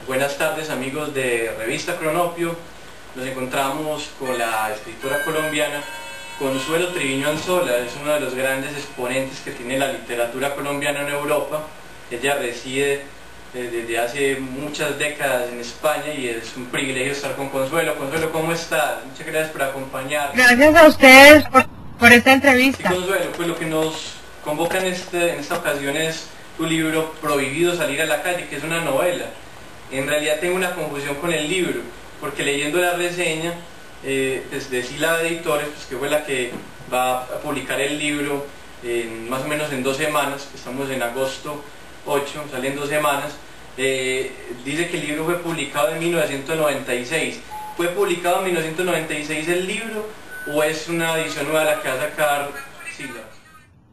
Buenas tardes amigos de Revista Cronopio. Nos encontramos con la escritora colombiana Consuelo Triviño Anzola. Es uno de los grandes exponentes que tiene la literatura colombiana en Europa. Ella reside desde hace muchas décadas en España y es un privilegio estar con Consuelo. Consuelo, ¿cómo estás? Muchas gracias por acompañarnos. Gracias a ustedes por esta entrevista. Sí, Consuelo, pues lo que nos convoca en esta ocasión es tu libro Prohibido salir a la calle, que es una novela. En realidad tengo una confusión con el libro, porque leyendo la reseña pues de Sila Editores, pues, que fue la que va a publicar el libro más o menos en 2 semanas, estamos en agosto 8, sale en 2 semanas, dice que el libro fue publicado en 1996. ¿Fue publicado en 1996 el libro o es una edición nueva la que va a sacar Sila?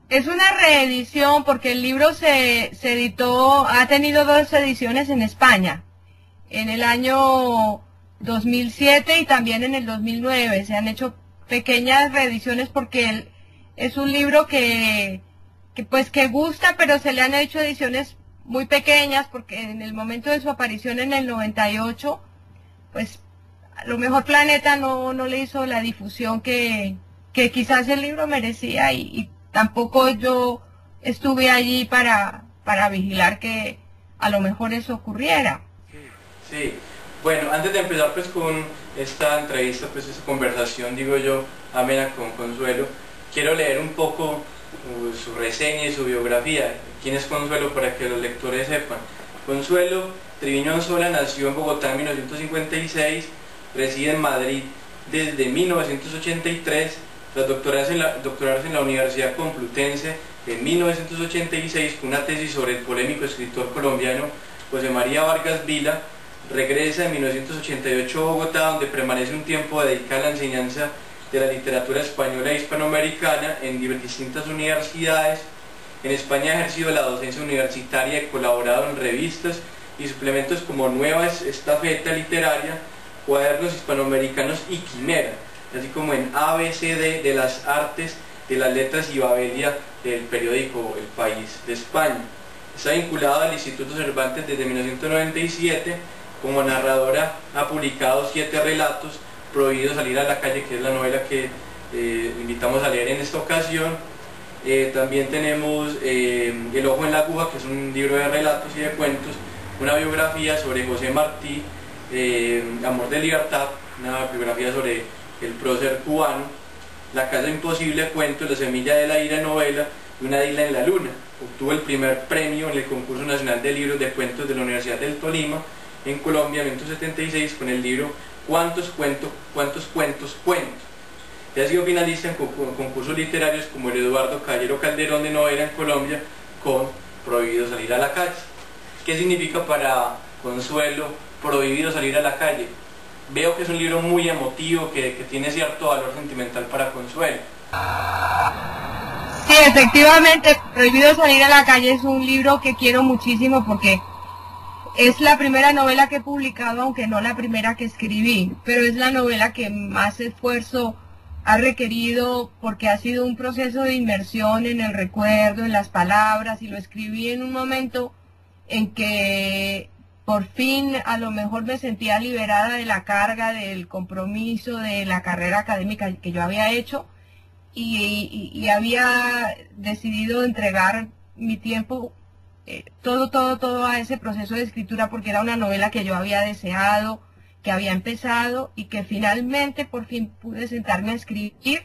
Es una reedición porque el libro se editó, ha tenido 2 ediciones en España, en el año 2007 y también en el 2009. Se han hecho pequeñas reediciones porque es un libro que gusta, pero se le han hecho ediciones muy pequeñas porque en el momento de su aparición en el 98, pues a lo mejor Planeta no le hizo la difusión que quizás el libro merecía y tampoco yo estuve allí para vigilar que a lo mejor eso ocurriera. Sí, bueno, antes de empezar pues con esta entrevista, pues esta conversación, digo yo, amena con Consuelo, quiero leer un poco su reseña y su biografía. ¿Quién es Consuelo? Para que los lectores sepan. Consuelo Triviño Anzola nació en Bogotá en 1956, reside en Madrid desde 1983, tras doctorarse en la Universidad Complutense en 1986 con una tesis sobre el polémico escritor colombiano José María Vargas Vila. Regresa en 1988 a Bogotá, donde permanece un tiempo dedicado a la enseñanza de la literatura española e hispanoamericana en distintas universidades. En España ha ejercido la docencia universitaria y colaborado en revistas y suplementos como Nueva Estafeta Literaria, Cuadernos Hispanoamericanos y Quimera, así como en ABCD de las Artes, de las Letras y Babelia del periódico El País de España. Está vinculado al Instituto Cervantes desde 1997. Como narradora ha publicado 7 relatos, Prohibido salir a la calle, que es la novela que invitamos a leer en esta ocasión. También tenemos El ojo en la aguja, que es un libro de relatos y de cuentos, una biografía sobre José Martí, Amor de Libertad, una biografía sobre el prócer cubano, La casa imposible, cuento, La semilla de la ira, novela, y Una isla en la luna. Obtuvo el primer premio en el concurso nacional de libros de cuentos de la Universidad del Tolima en Colombia en 1976 con el libro ¿Cuántos cuentos? Y ha sido finalista en concursos literarios como el Eduardo Caballero Calderón de novela en Colombia con Prohibido salir a la calle. ¿Qué significa para Consuelo Prohibido salir a la calle? Veo que es un libro muy emotivo, que tiene cierto valor sentimental para Consuelo. Sí, efectivamente, Prohibido salir a la calle es un libro que quiero muchísimo porque es la primera novela que he publicado, aunque no la primera que escribí, pero es la novela que más esfuerzo ha requerido porque ha sido un proceso de inmersión en el recuerdo, en las palabras, y lo escribí en un momento en que por fin a lo mejor me sentía liberada de la carga, del compromiso, de la carrera académica que yo había hecho y había decidido entregar mi tiempo todo a ese proceso de escritura porque era una novela que yo había deseado, que había empezado y que finalmente por fin pude sentarme a escribir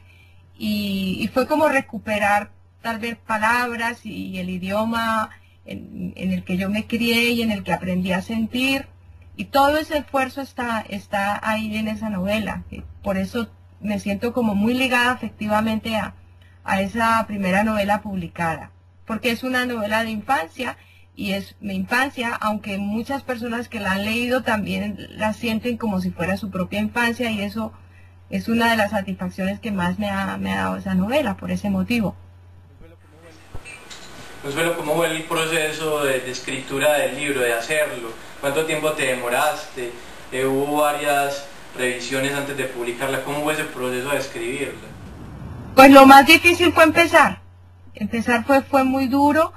y fue como recuperar tal vez palabras y el idioma en el que yo me crié y en el que aprendí a sentir, y todo ese esfuerzo está ahí en esa novela. Por eso me siento como muy ligada afectivamente a esa primera novela publicada, porque es una novela de infancia y es mi infancia, aunque muchas personas que la han leído también la sienten como si fuera su propia infancia, y eso es una de las satisfacciones que más me ha dado esa novela, por ese motivo. Consuelo, ¿cómo fue el proceso de escritura del libro, de hacerlo? ¿Cuánto tiempo te demoraste? ¿Hubo varias revisiones antes de publicarla? ¿Cómo fue ese proceso de escribirla? Pues lo más difícil fue empezar. Empezar fue muy duro,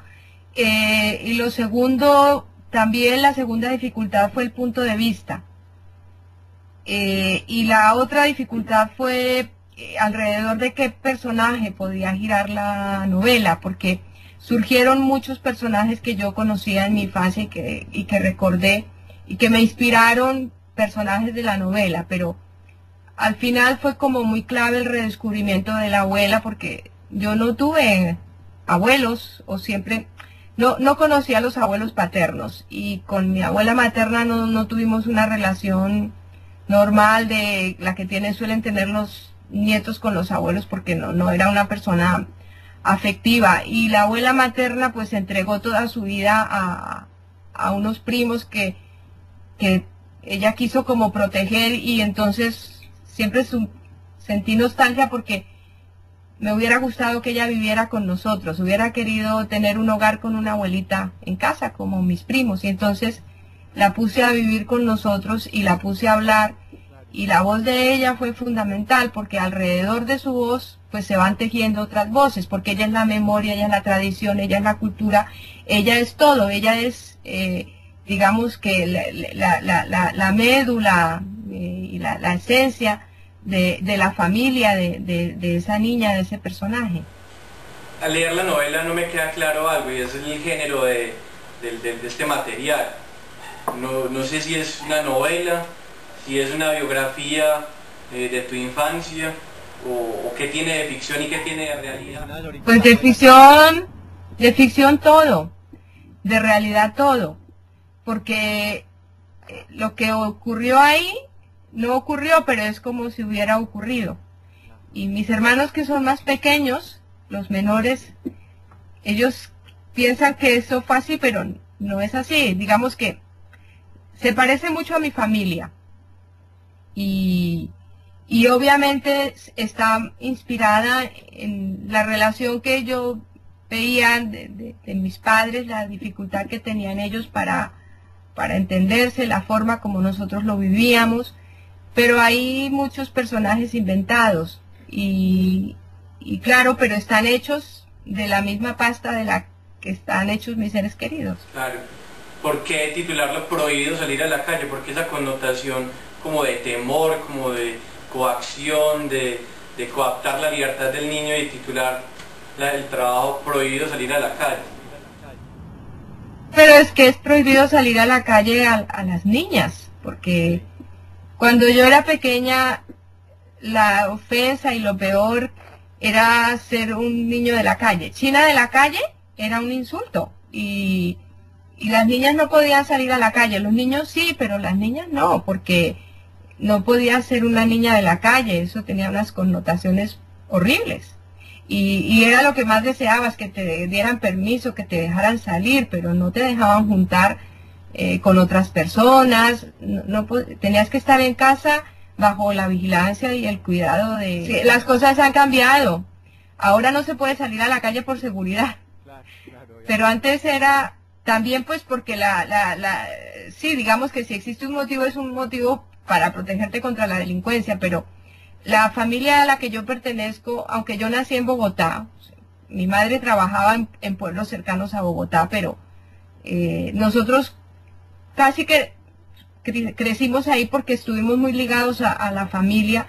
y lo segundo también la segunda dificultad fue el punto de vista. Y la otra dificultad fue alrededor de qué personaje podía girar la novela, porque surgieron muchos personajes que yo conocía en mi infancia y que recordé y que me inspiraron, personajes de la novela, pero al final fue como muy clave el redescubrimiento de la abuela, porque yo no tuve abuelos, o siempre no conocía a los abuelos paternos, y con mi abuela materna no tuvimos una relación normal de la que suelen tener los nietos con los abuelos, porque no era una persona afectiva, y la abuela materna pues entregó toda su vida a unos primos que ella quiso como proteger, y entonces siempre sentí nostalgia porque me hubiera gustado que ella viviera con nosotros, hubiera querido tener un hogar con una abuelita en casa como mis primos, y entonces la puse a vivir con nosotros y la puse a hablar, y la voz de ella fue fundamental porque alrededor de su voz pues se van tejiendo otras voces, porque ella es la memoria, ella es la tradición, ella es la cultura, ella es todo, ella es digamos que la médula y la esencia de la familia de esa niña, de ese personaje. Al leer la novela no me queda claro algo, y es el género de este material. No sé si es una novela, si es una biografía de tu infancia, o qué tiene de ficción y qué tiene de realidad. Pues de ficción todo, de realidad todo, porque lo que ocurrió ahí no ocurrió, pero es como si hubiera ocurrido. Y mis hermanos, que son más pequeños, los menores, ellos piensan que eso fue así, pero no es así. Digamos que se parece mucho a mi familia. Y obviamente está inspirada en la relación que yo veía de mis padres, la dificultad que tenían ellos para entenderse, la forma como nosotros lo vivíamos, pero hay muchos personajes inventados y claro, pero están hechos de la misma pasta de la que están hechos mis seres queridos. Claro. ¿Por qué titularlo Prohibido salir a la calle? Porque esa connotación como de temor, como de coacción, de coaptar la libertad del niño, y titular el trabajo Prohibido salir a la calle. Pero es que es prohibido salir a la calle a las niñas, porque cuando yo era pequeña la ofensa y lo peor era ser un niño de la calle. China de la calle era un insulto, y las niñas no podían salir a la calle. Los niños sí, pero las niñas no, porque no podía ser una niña de la calle, eso tenía unas connotaciones horribles. Y era lo que más deseabas, que te dieran permiso, que te dejaran salir, pero no te dejaban juntar con otras personas, tenías que estar en casa bajo la vigilancia y el cuidado de... Sí, las cosas han cambiado, ahora no se puede salir a la calle por seguridad, pero antes era también pues porque sí, digamos que si existe un motivo, es un motivo para protegerte contra la delincuencia, pero la familia a la que yo pertenezco, aunque yo nací en Bogotá, mi madre trabajaba en pueblos cercanos a Bogotá, pero nosotros casi que crecimos ahí porque estuvimos muy ligados a la familia,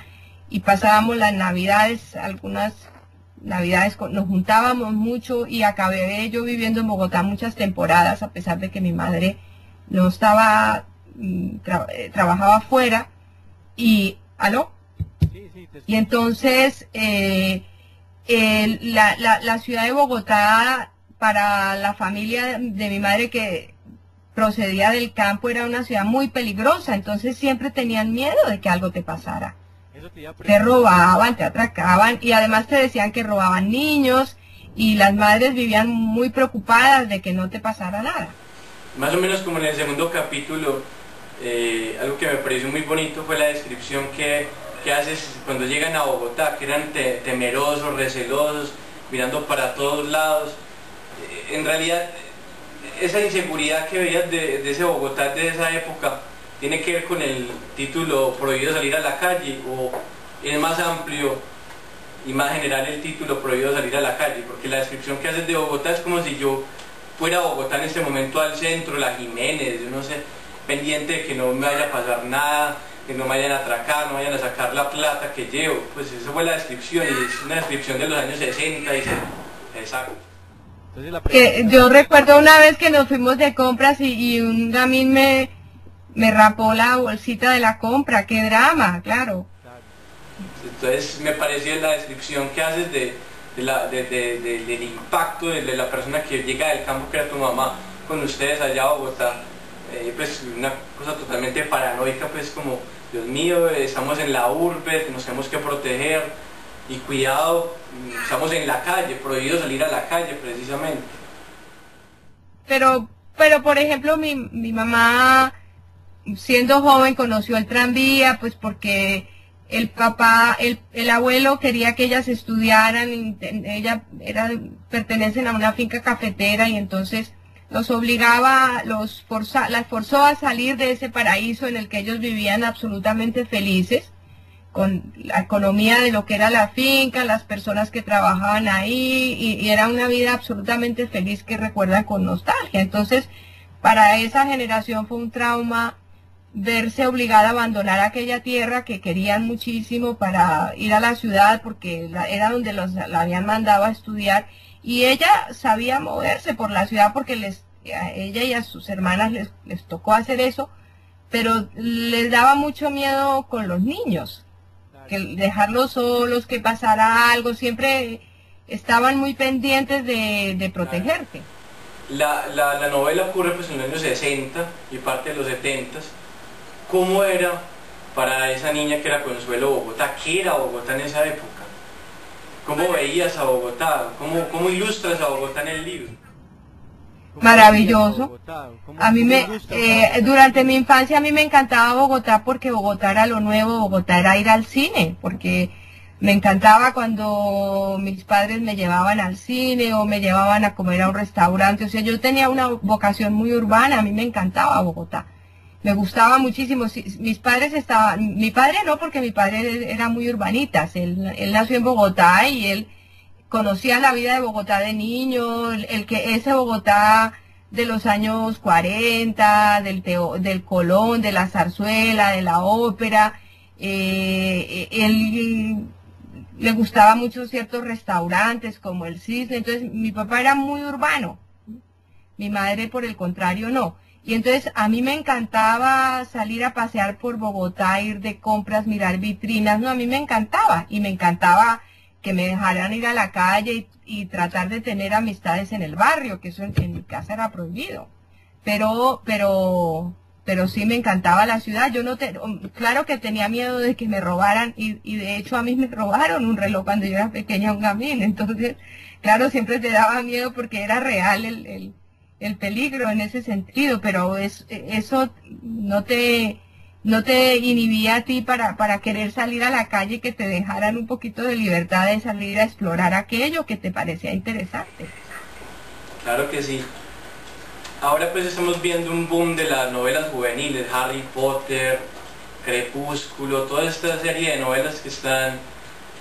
y pasábamos las navidades, algunas navidades nos juntábamos mucho, y acabé yo viviendo en Bogotá muchas temporadas, a pesar de que mi madre no estaba, trabajaba afuera, y ¿aló? Y entonces la ciudad de Bogotá, para la familia de mi madre que procedía del campo, era una ciudad muy peligrosa, entonces siempre tenían miedo de que algo te pasara. Te robaban, te atracaban, y además te decían que robaban niños, y las madres vivían muy preocupadas de que no te pasara nada. Más o menos como en el segundo capítulo, algo que me pareció muy bonito fue la descripción que haces cuando llegan a Bogotá, que eran temerosos, recelosos, mirando para todos lados. En realidad, esa inseguridad que veías de ese Bogotá de esa época, ¿tiene que ver con el título Prohibido salir a la calle, o es más amplio y más general el título Prohibido salir a la calle? Porque la descripción que haces de Bogotá es como si yo fuera a Bogotá en este momento al centro, la Jiménez, yo no sé, pendiente de que no me vaya a pasar nada, que no me vayan a atracar, no vayan a sacar la plata que llevo. Pues esa fue la descripción, y es una descripción de los años 60 y 70. Exacto. Que yo recuerdo una vez que nos fuimos de compras y un gamín me rapó la bolsita de la compra, qué drama, claro. Entonces me pareció la descripción que haces del impacto de la persona que llega del campo, que era tu mamá, con ustedes allá a Bogotá, pues una cosa totalmente paranoica, pues como, Dios mío, estamos en la urbe, nos tenemos que proteger, y cuidado, estamos en la calle, prohibido salir a la calle precisamente. Pero por ejemplo, mi mamá, siendo joven, conoció el tranvía, pues porque el papá, el abuelo quería que ellas estudiaran, pertenecen a una finca cafetera, y entonces los obligaba, las forzó a salir de ese paraíso en el que ellos vivían absolutamente felices, con la economía de lo que era la finca, las personas que trabajaban ahí, y era una vida absolutamente feliz que recuerdan con nostalgia. Entonces, para esa generación fue un trauma verse obligada a abandonar aquella tierra que querían muchísimo para ir a la ciudad, porque era donde la habían mandado a estudiar, y ella sabía moverse por la ciudad porque a ella y a sus hermanas les tocó hacer eso, pero les daba mucho miedo con los niños, que dejarlos solos, que pasara algo, siempre estaban muy pendientes de protegerte. La novela ocurre pues en los años 60 y parte de los 70. ¿Cómo era para esa niña que era Consuelo Bogotá? ¿Qué era Bogotá en esa época? ¿Cómo veías a Bogotá? ¿Cómo ilustras a Bogotá en el libro? Maravilloso. A mí durante mi infancia a mí me encantaba Bogotá, porque Bogotá era lo nuevo, Bogotá era ir al cine, porque me encantaba cuando mis padres me llevaban al cine o me llevaban a comer a un restaurante. O sea, yo tenía una vocación muy urbana, a mí me encantaba Bogotá. Me gustaba muchísimo. Mi padre no, porque mi padre era muy urbanita. Él nació en Bogotá y él conocía la vida de Bogotá de niño, ese Bogotá de los años 40, del Colón, de la zarzuela, de la ópera. Él le gustaba mucho ciertos restaurantes como el Cisne. Entonces mi papá era muy urbano, mi madre por el contrario no. Y entonces a mí me encantaba salir a pasear por Bogotá, ir de compras, mirar vitrinas, no, a mí me encantaba, y me encantaba que me dejaran ir a la calle y tratar de tener amistades en el barrio, que eso en mi casa era prohibido. Pero sí me encantaba la ciudad. Claro que tenía miedo de que me robaran, y de hecho a mí me robaron un reloj cuando yo era pequeña, un gamín. Entonces, claro, siempre te daba miedo porque era real el peligro en ese sentido, pero eso no te inhibía a ti para querer salir a la calle, y que te dejaran un poquito de libertad de salir a explorar aquello que te parecía interesante. Claro que sí. Ahora pues estamos viendo un boom de las novelas juveniles, Harry Potter, Crepúsculo, toda esta serie de novelas que están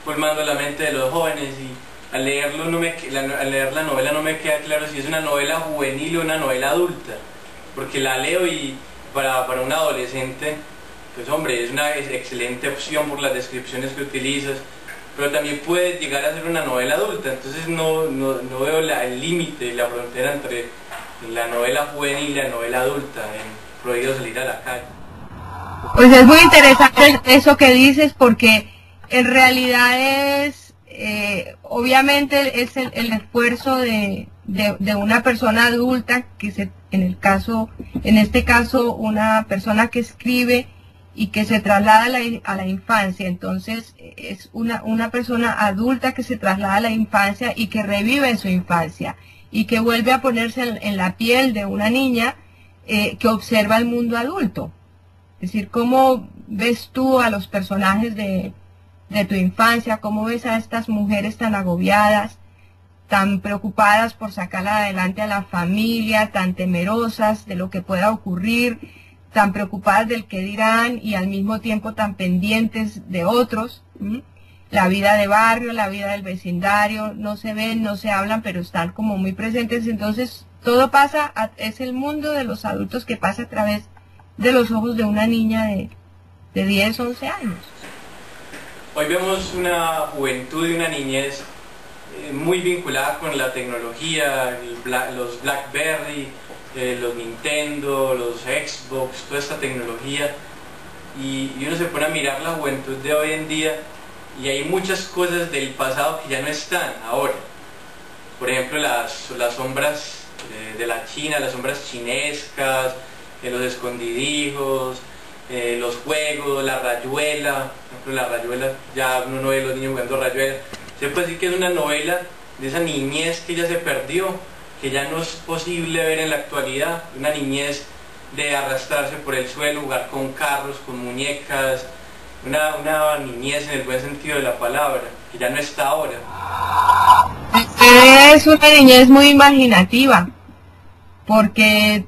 formando la mente de los jóvenes, y al leer la novela no me queda claro si es una novela juvenil o una novela adulta, porque la leo y para un adolescente, pues hombre, es una excelente opción por las descripciones que utilizas, pero también puede llegar a ser una novela adulta. Entonces no veo el límite, la frontera entre la novela juvenil y la novela adulta en Prohibido salir a la calle. Pues es muy interesante eso que dices, porque en realidad obviamente es el esfuerzo de una persona adulta, en este caso una persona que escribe y que se traslada a la infancia. Entonces es una persona adulta que se traslada a la infancia y que revive su infancia y que vuelve a ponerse en la piel de una niña que observa el mundo adulto. Es decir, ¿cómo ves tú a los personajes de tu infancia? ¿Cómo ves a estas mujeres tan agobiadas, tan preocupadas por sacar adelante a la familia, tan temerosas de lo que pueda ocurrir, tan preocupadas del que dirán y al mismo tiempo tan pendientes de otros? La vida de barrio, la vida del vecindario, no se ven, no se hablan, pero están como muy presentes. Entonces Todo pasa, es el mundo de los adultos que pasa a través de los ojos de una niña de 10, 11 años. Hoy vemos una juventud y una niñez muy vinculada con la tecnología, los BlackBerry, los Nintendo, los Xbox, toda esta tecnología, y uno se pone a mirar la juventud de hoy en día y hay muchas cosas del pasado que ya no están ahora. Por ejemplo, las sombras de la China, las sombras chinescas, los escondidijos, los juegos, la rayuela. Por ejemplo, la rayuela, ya uno no ve a los niños jugando rayuela. Se puede decir que es una novela de esa niñez que ya se perdió, que ya no es posible ver en la actualidad, una niñez de arrastrarse por el suelo, jugar con carros, con muñecas, una niñez en el buen sentido de la palabra, que ya no está ahora. Es una niñez muy imaginativa, porque,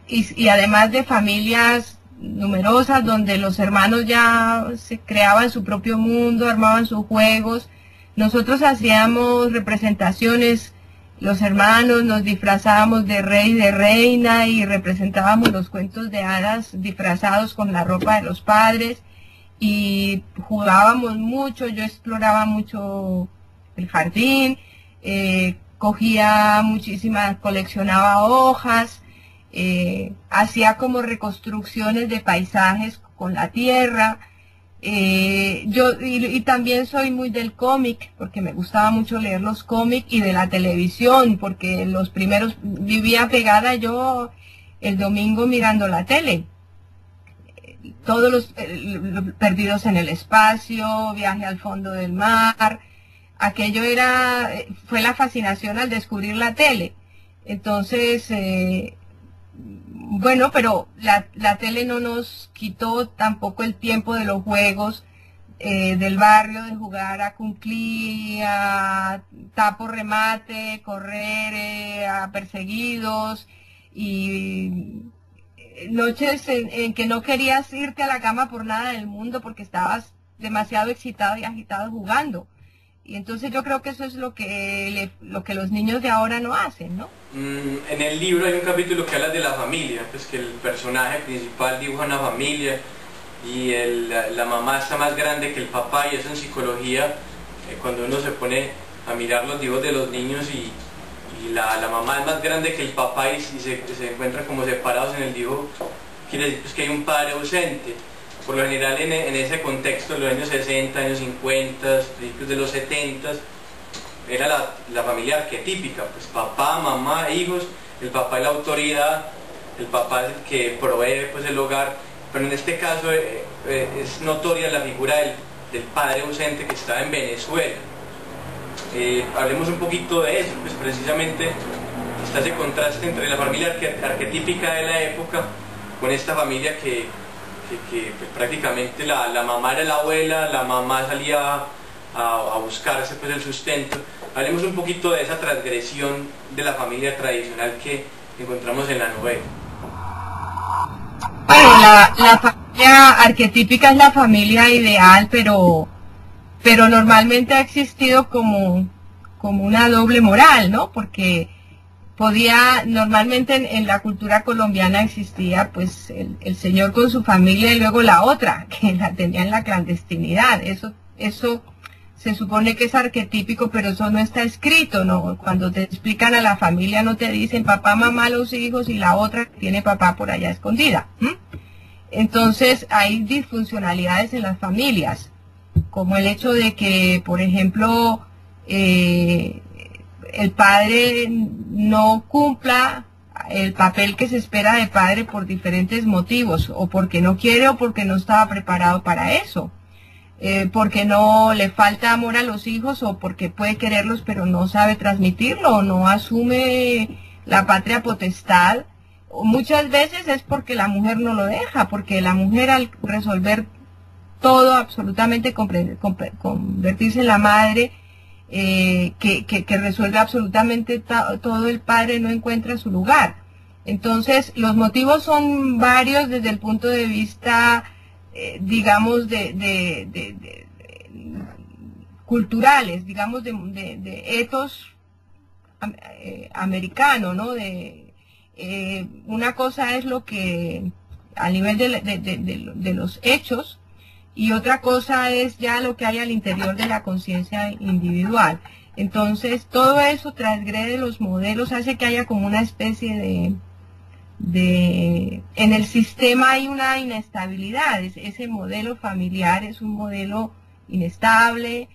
y además de familias numerosas, donde los hermanos ya se creaban su propio mundo, armaban sus juegos. Nosotros hacíamos representaciones, los hermanos nos disfrazábamos de rey y de reina y representábamos los cuentos de hadas disfrazados con la ropa de los padres y jugábamos mucho. Yo exploraba mucho el jardín, cogía muchísimas, coleccionaba hojas, hacía como reconstrucciones de paisajes con la tierra. Y también soy muy del cómic, porque me gustaba mucho leer los cómics, y de la televisión, porque los primeros vivía pegada yo el domingo mirando la tele. Todos los Perdidos en el Espacio, Viaje al Fondo del Mar, aquello fue la fascinación al descubrir la tele. Entonces, bueno, pero la tele no nos quitó tampoco el tiempo de los juegos del barrio, de jugar a cunclí, a tapo remate, correr a perseguidos, y noches en que no querías irte a la cama por nada del mundo porque estabas demasiado excitado y agitado jugando. Y entonces yo creo que eso es lo que los niños de ahora no hacen, ¿no? En el libro hay un capítulo que habla de la familia, pues que el personaje principal dibuja una familia y la mamá está más grande que el papá, y eso en psicología, cuando uno se pone a mirar los dibujos de los niños y la mamá es más grande que el papá y se encuentran como separados en el dibujo, quiere decir pues, que hay un padre ausente. Por lo general en ese contexto, de los años 60, años 50, principios de los 70, era la familia arquetípica, pues papá, mamá, hijos, el papá es la autoridad, el papá es el que provee pues, el hogar, pero en este caso es notoria la figura del padre ausente que está en Venezuela. Hablemos un poquito de eso, pues precisamente está ese contraste entre la familia arquetípica de la época con esta familia que pues, prácticamente la mamá era la abuela, la mamá salía a buscarse pues, el sustento. Hablemos un poquito de esa transgresión de la familia tradicional que encontramos en la novela. Bueno, la familia arquetípica es la familia ideal, pero normalmente ha existido como una doble moral, ¿no? Porque normalmente en la cultura colombiana existía pues el señor con su familia y luego la otra, que la tenía en la clandestinidad. Eso se supone que es arquetípico, pero eso no está escrito, ¿no? Cuando te explican a la familia no te dicen papá, mamá, los hijos y la otra que tiene papá por allá escondida. Entonces hay disfuncionalidades en las familias, como el hecho de que, por ejemplo, el padre no cumpla el papel que se espera de padre por diferentes motivos, o porque no quiere o porque no estaba preparado para eso, porque no le falta amor a los hijos o porque puede quererlos pero no sabe transmitirlo o no asume la patria potestad. Muchas veces es porque la mujer no lo deja, porque la mujer al resolver todo, absolutamente convertirse en la madre, que resuelve absolutamente todo, el padre no encuentra su lugar. Entonces los motivos son varios desde el punto de vista, digamos, culturales, digamos, de etos americano, ¿no? Una cosa es lo que a nivel de los hechos, y otra cosa es ya lo que hay al interior de la conciencia individual. Entonces, todo eso transgrede los modelos, hace que haya como una especie en el sistema hay una inestabilidad. Ese modelo familiar es un modelo inestable,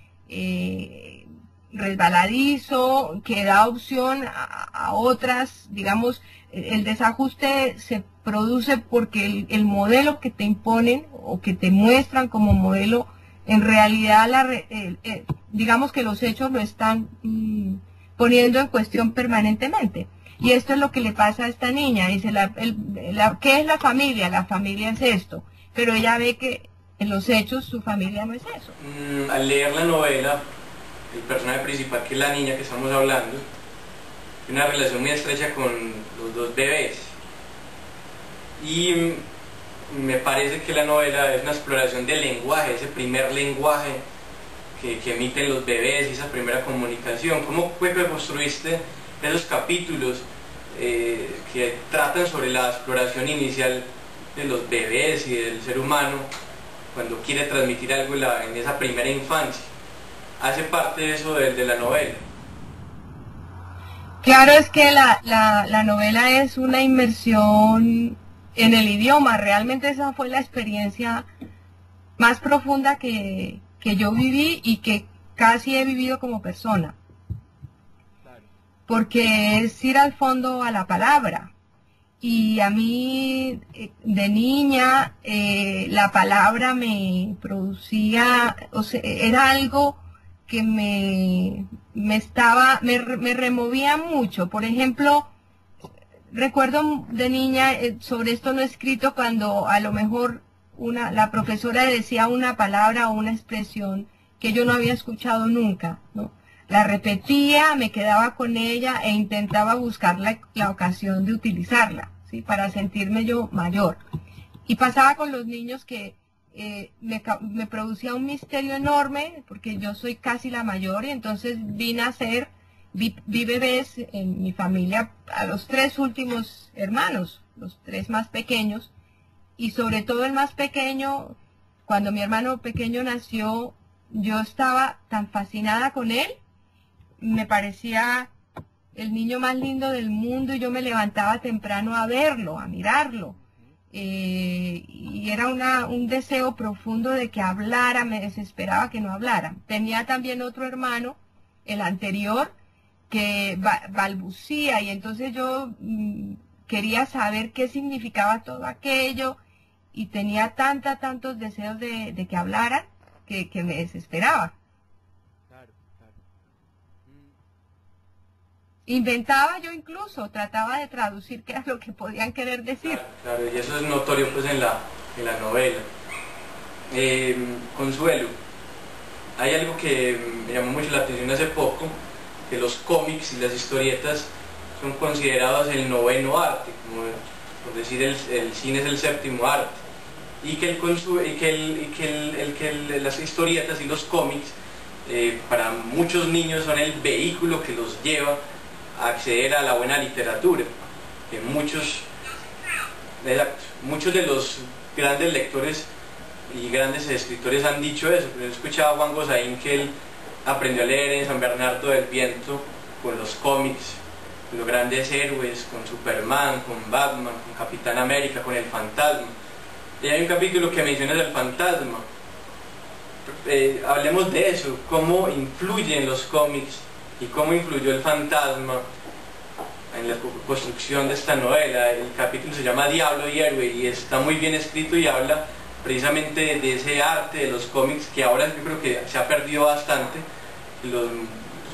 resbaladizo, que da opción a otras, digamos, el desajuste se produce porque el modelo que te imponen o que te muestran como modelo, en realidad digamos que los hechos lo están poniendo en cuestión permanentemente. Y esto es lo que le pasa a esta niña. Dice, ¿qué es la familia? La familia es esto. Pero ella ve que en los hechos su familia no es eso. Al leer la novela, el personaje principal, que es la niña que estamos hablando, tiene una relación muy estrecha con los dos bebés. Y me parece que la novela es una exploración del lenguaje, ese primer lenguaje que emiten los bebés, esa primera comunicación. ¿Cómo fue que construiste esos capítulos que tratan sobre la exploración inicial de los bebés y del ser humano cuando quiere transmitir algo en esa primera infancia? ¿Hace parte de eso de la novela? Claro, es que la novela es una inmersión en el idioma. Realmente esa fue la experiencia más profunda que yo viví y que casi he vivido como persona. Porque es ir al fondo a la palabra. Y a mí, de niña, la palabra me producía, o sea, era algo que me removía mucho. Por ejemplo, recuerdo de niña, sobre esto no he escrito, cuando a lo mejor la profesora decía una palabra o una expresión que yo no había escuchado nunca, ¿no? La repetía, me quedaba con ella e intentaba buscar la ocasión de utilizarla, ¿sí? Para sentirme yo mayor. Y pasaba con los niños que me producía un misterio enorme, porque yo soy casi la mayor, y entonces vi bebés en mi familia, a los 3 últimos hermanos, los 3 más pequeños, y sobre todo el más pequeño. Cuando mi hermano pequeño nació, yo estaba tan fascinada con él, me parecía el niño más lindo del mundo, y yo me levantaba temprano a verlo, a mirarlo. Y era un deseo profundo de que hablara, me desesperaba que no hablara. Tenía también otro hermano, el anterior, que balbucía, y entonces yo quería saber qué significaba todo aquello, y tenía tantos deseos de que hablaran que me desesperaba. Inventaba yo, incluso trataba de traducir qué era lo que podían querer decir. Claro, y eso es notorio pues en la novela. Consuelo, hay algo que me llamó mucho la atención hace poco, que los cómics y las historietas son considerados el noveno arte, como por decir el cine es el séptimo arte, y que las historietas y los cómics para muchos niños son el vehículo que los lleva a acceder a la buena literatura. Que muchos de los grandes lectores y grandes escritores han dicho eso. Yo escuchaba a Juan Gosaín que él aprendió a leer en San Bernardo del Viento con los cómics, con los grandes héroes, con Superman, con Batman, con Capitán América, con el fantasma. Y hay un capítulo que menciona el fantasma. Hablemos de eso, cómo influyen los cómics y cómo influyó el fantasma en la construcción de esta novela. El capítulo se llama Diablo y Héroe y está muy bien escrito y habla precisamente de ese arte de los cómics que ahora yo creo que se ha perdido bastante. Los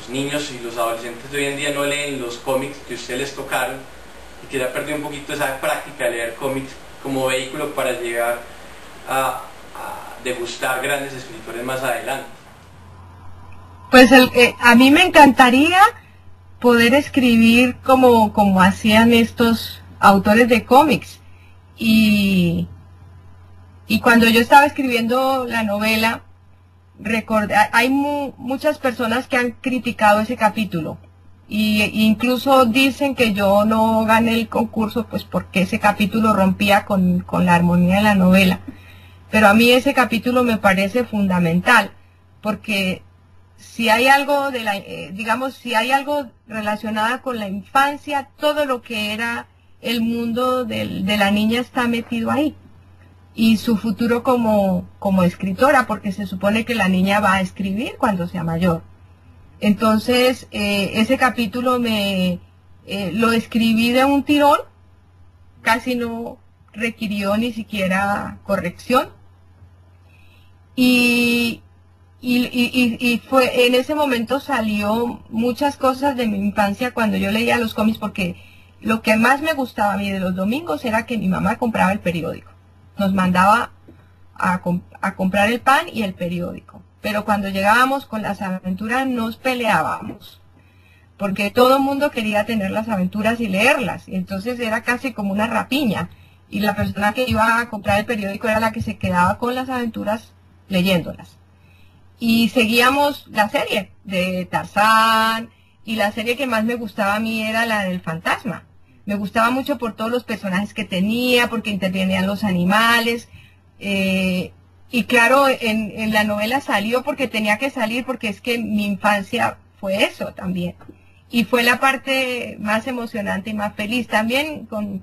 niños y los adolescentes de hoy en día no leen los cómics que ustedes les tocaron, y que se ha perdido un poquito esa práctica de leer cómics como vehículo para llegar a degustar grandes escritores más adelante. Pues a mí me encantaría poder escribir como hacían estos autores de cómics. Y cuando yo estaba escribiendo la novela, hay muchas personas que han criticado ese capítulo, y incluso dicen que yo no gané el concurso pues porque ese capítulo rompía con la armonía de la novela. Pero a mí ese capítulo me parece fundamental, porque si hay algo de digamos, si hay algo relacionado con la infancia, todo lo que era el mundo de la niña está metido ahí. Y su futuro como escritora, porque se supone que la niña va a escribir cuando sea mayor. Entonces, ese capítulo lo escribí de un tirón, casi no requirió ni siquiera corrección. Y fue, en ese momento salió muchas cosas de mi infancia cuando yo leía los cómics, porque lo que más me gustaba a mí de los domingos era que mi mamá compraba el periódico. Nos mandaba a comprar el pan y el periódico. Pero cuando llegábamos con las aventuras nos peleábamos, porque todo el mundo quería tener las aventuras y leerlas, y entonces era casi como una rapiña, y la persona que iba a comprar el periódico era la que se quedaba con las aventuras leyéndolas. Y seguíamos la serie de Tarzán, y la serie que más me gustaba a mí era la del fantasma. Me gustaba mucho por todos los personajes que tenía, porque intervenían los animales, y claro, en la novela salió porque tenía que salir, porque es que mi infancia fue eso también. Y fue la parte más emocionante y más feliz. También con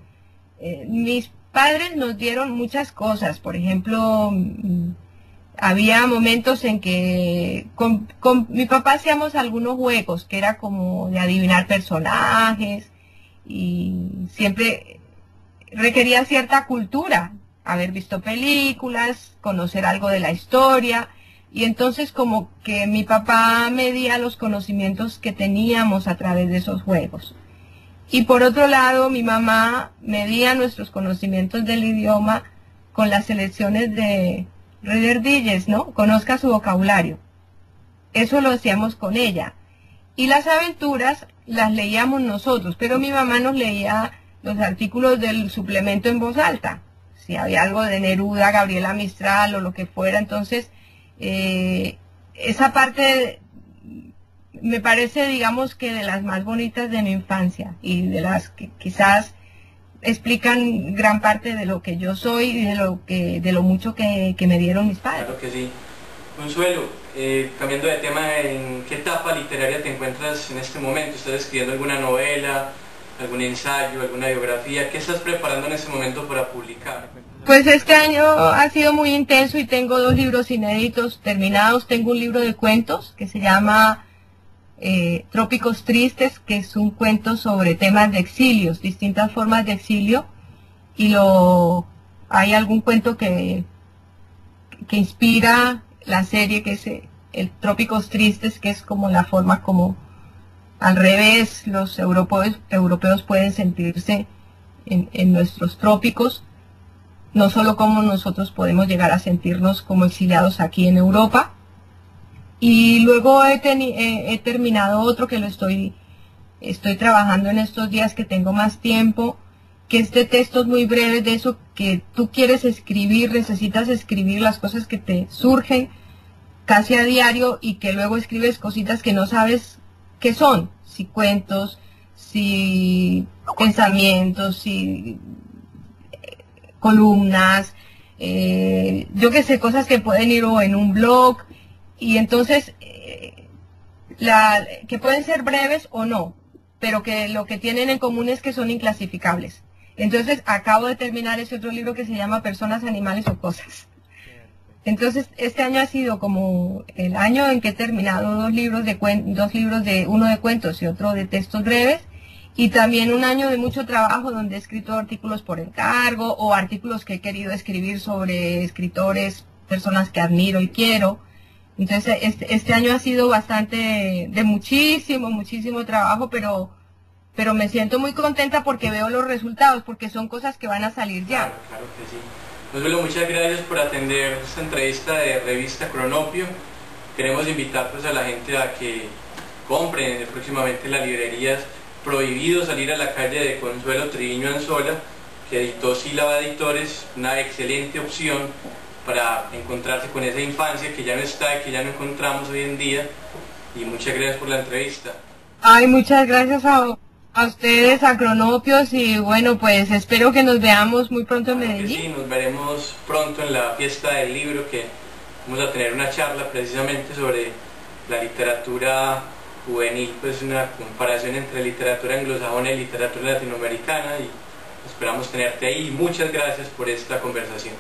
mis padres nos dieron muchas cosas. Por ejemplo, había momentos en que con mi papá hacíamos algunos juegos, que era como de adivinar personajes, y siempre requería cierta cultura, haber visto películas, conocer algo de la historia, y entonces como que mi papá medía los conocimientos que teníamos a través de esos juegos. Y por otro lado, mi mamá medía nuestros conocimientos del idioma con las selecciones de Reader Digest, ¿no? Conozca su vocabulario. Eso lo hacíamos con ella. Y las aventuras las leíamos nosotros, pero mi mamá nos leía los artículos del suplemento en voz alta. Si había algo de Neruda, Gabriela Mistral o lo que fuera, entonces esa parte me parece, digamos, que de las más bonitas de mi infancia y de las que quizás explican gran parte de lo que yo soy y de lo mucho que me dieron mis padres. Claro que sí. Consuelo, cambiando de tema, ¿en qué etapa literaria te encuentras en este momento? ¿Estás escribiendo alguna novela, algún ensayo, alguna biografía? ¿Qué estás preparando en este momento para publicar? Pues este año ha sido muy intenso y tengo 2 libros inéditos terminados. Tengo un libro de cuentos que se llama Trópicos Tristes, que es un cuento sobre temas de exilios, distintas formas de exilio, y hay algún cuento que inspira la serie, que es el Trópicos Tristes, que es como la forma como al revés los europeos pueden sentirse en nuestros trópicos, no solo como nosotros podemos llegar a sentirnos como exiliados aquí en Europa. Y luego he terminado otro que estoy trabajando en estos días, que tengo más tiempo, que es de textos muy breves, de eso que tú quieres escribir, necesitas escribir las cosas que te surgen casi a diario, y que luego escribes cositas que no sabes qué son, si cuentos, si pensamientos, si columnas, yo qué sé, cosas que pueden ir o en un blog, y entonces que pueden ser breves o no, pero que lo que tienen en común es que son inclasificables. Entonces acabo de terminar ese otro libro que se llama Personas, Animales o Cosas. Entonces este año ha sido como el año en que he terminado uno de cuentos y otro de textos breves, y también un año de mucho trabajo donde he escrito artículos por encargo o artículos que he querido escribir sobre escritores, personas que admiro y quiero. Entonces este año ha sido bastante de muchísimo trabajo, pero me siento muy contenta porque veo los resultados, porque son cosas que van a salir ya. Claro que sí. Consuelo, muchas gracias por atender esta entrevista de Revista Cronopio. Queremos invitar pues a la gente a que compren próximamente en las librerías Prohibido salir a la calle, de Consuelo Triviño Anzola, que editó Sílaba Editores, una excelente opción para encontrarse con esa infancia que ya no está y que ya no encontramos hoy en día. Y muchas gracias por la entrevista. Ay, muchas gracias a ustedes, a Cronopios, y bueno, pues espero que nos veamos muy pronto en Claro que Medellín. sí, nos veremos pronto en la fiesta del libro, que vamos a tener una charla precisamente sobre la literatura juvenil, pues una comparación entre literatura anglosajona y literatura latinoamericana, y esperamos tenerte ahí. Muchas gracias por esta conversación.